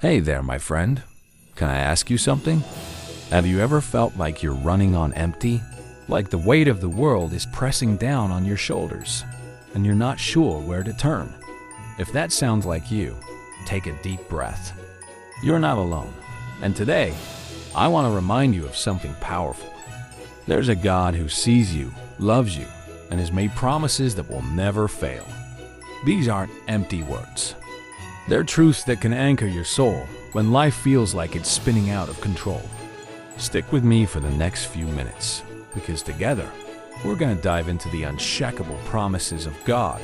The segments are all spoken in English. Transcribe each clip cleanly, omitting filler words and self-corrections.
Hey there, my friend. Can I ask you something? Have you ever felt like you're running on empty? Like the weight of the world is pressing down on your shoulders, and you're not sure where to turn? If that sounds like you, take a deep breath. You're not alone. And today, I want to remind you of something powerful. There's a God who sees you, loves you, and has made promises that will never fail. These aren't empty words. They're truths that can anchor your soul when life feels like it's spinning out of control. Stick with me for the next few minutes, because together, we're going to dive into the unshakable promises of God,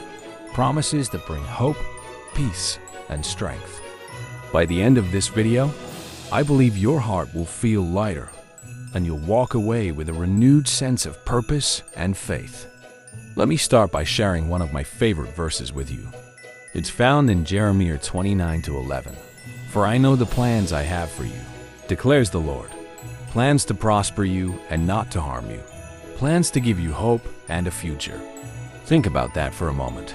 promises that bring hope, peace, and strength. By the end of this video, I believe your heart will feel lighter, and you'll walk away with a renewed sense of purpose and faith. Let me start by sharing one of my favorite verses with you. It's found in Jeremiah 29-11. For I know the plans I have for you, declares the Lord. Plans to prosper you and not to harm you. Plans to give you hope and a future. Think about that for a moment.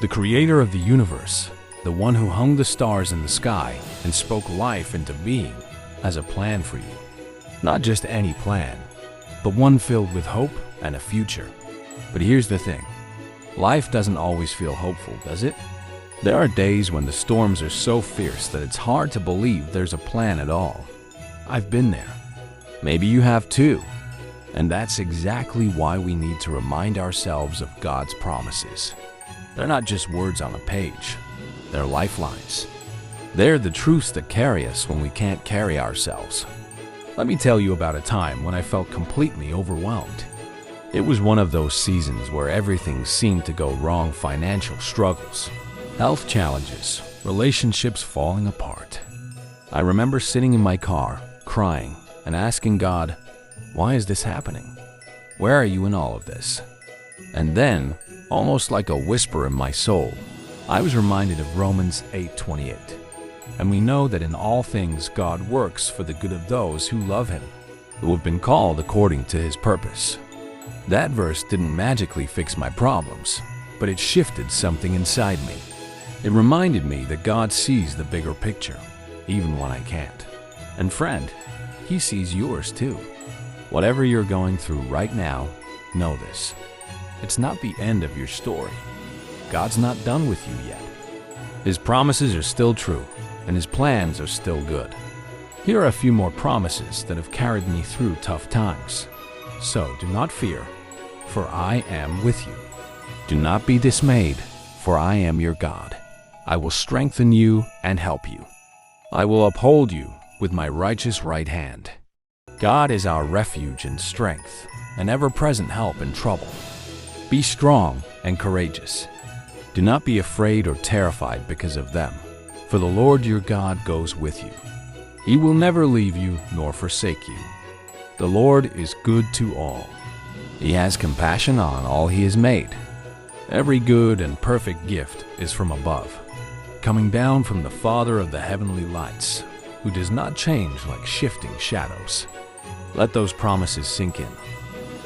The creator of the universe, the one who hung the stars in the sky and spoke life into being, has a plan for you. Not just any plan, but one filled with hope and a future. But here's the thing. Life doesn't always feel hopeful, does it? There are days when the storms are so fierce that it's hard to believe there's a plan at all. I've been there. Maybe you have too. And that's exactly why we need to remind ourselves of God's promises. They're not just words on a page. They're lifelines. They're the truths that carry us when we can't carry ourselves. Let me tell you about a time when I felt completely overwhelmed. It was one of those seasons where everything seemed to go wrong: financial struggles, health challenges, relationships falling apart. I remember sitting in my car, crying, and asking God, why is this happening? Where are you in all of this? And then, almost like a whisper in my soul, I was reminded of Romans 8:28. And we know that in all things God works for the good of those who love Him, who have been called according to His purpose. That verse didn't magically fix my problems, but it shifted something inside me. It reminded me that God sees the bigger picture, even when I can't. And friend, He sees yours too. Whatever you're going through right now, know this. It's not the end of your story. God's not done with you yet. His promises are still true, and His plans are still good. Here are a few more promises that have carried me through tough times. So do not fear, for I am with you. Do not be dismayed, for I am your God. I will strengthen you and help you. I will uphold you with my righteous right hand. God is our refuge and strength, an ever-present help in trouble. Be strong and courageous. Do not be afraid or terrified because of them, for the Lord your God goes with you. He will never leave you nor forsake you. The Lord is good to all. He has compassion on all He has made. Every good and perfect gift is from above, coming down from the Father of the heavenly lights, who does not change like shifting shadows. Let those promises sink in.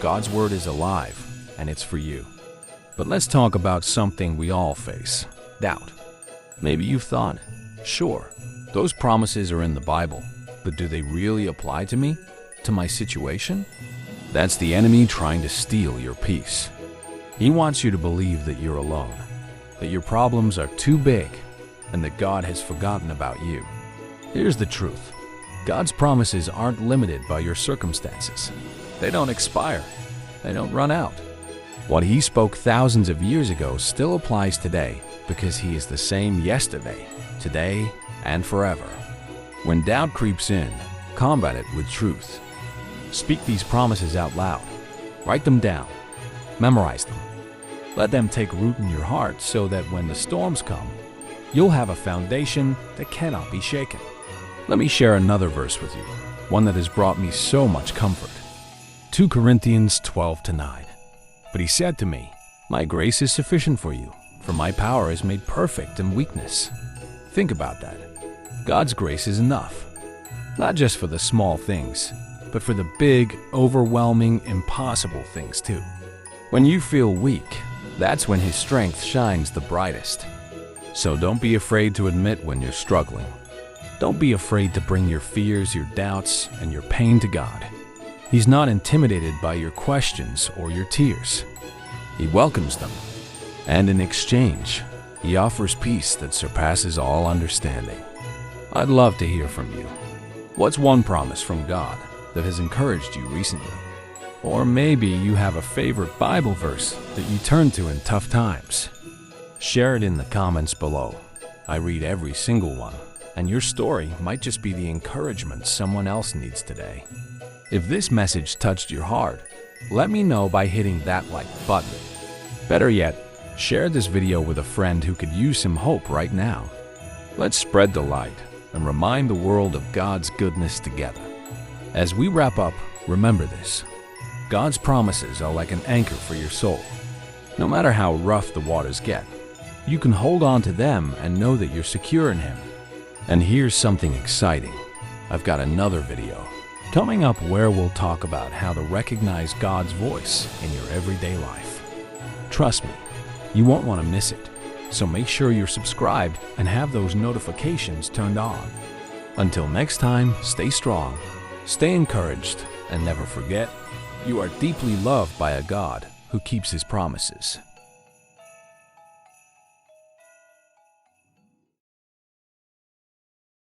God's word is alive, and it's for you. But let's talk about something we all face: doubt. Maybe you've thought, sure, those promises are in the Bible, but do they really apply to me, to my situation? That's the enemy trying to steal your peace. He wants you to believe that you're alone, that your problems are too big, and that God has forgotten about you. Here's the truth. God's promises aren't limited by your circumstances. They don't expire. They don't run out. What He spoke thousands of years ago still applies today, because He is the same yesterday, today, and forever. When doubt creeps in, combat it with truth. Speak these promises out loud. Write them down. Memorize them. Let them take root in your heart so that when the storms come, you'll have a foundation that cannot be shaken. Let me share another verse with you, one that has brought me so much comfort. 2 Corinthians 12-9. But He said to me, my grace is sufficient for you, for my power is made perfect in weakness. Think about that. God's grace is enough, not just for the small things, but for the big, overwhelming, impossible things too. When you feel weak, that's when His strength shines the brightest. So don't be afraid to admit when you're struggling. Don't be afraid to bring your fears, your doubts, and your pain to God. He's not intimidated by your questions or your tears. He welcomes them, and in exchange, He offers peace that surpasses all understanding. I'd love to hear from you. What's one promise from God that has encouraged you recently? Or maybe you have a favorite Bible verse that you turn to in tough times. Share it in the comments below. I read every single one, and your story might just be the encouragement someone else needs today. If this message touched your heart, let me know by hitting that like button. Better yet, share this video with a friend who could use some hope right now. Let's spread the light and remind the world of God's goodness together. As we wrap up, remember this: God's promises are like an anchor for your soul. No matter how rough the waters get, you can hold on to them and know that you're secure in Him. And here's something exciting. I've got another video coming up where we'll talk about how to recognize God's voice in your everyday life. Trust me, you won't want to miss it. So make sure you're subscribed and have those notifications turned on. Until next time, stay strong, stay encouraged, and never forget, you are deeply loved by a God who keeps His promises.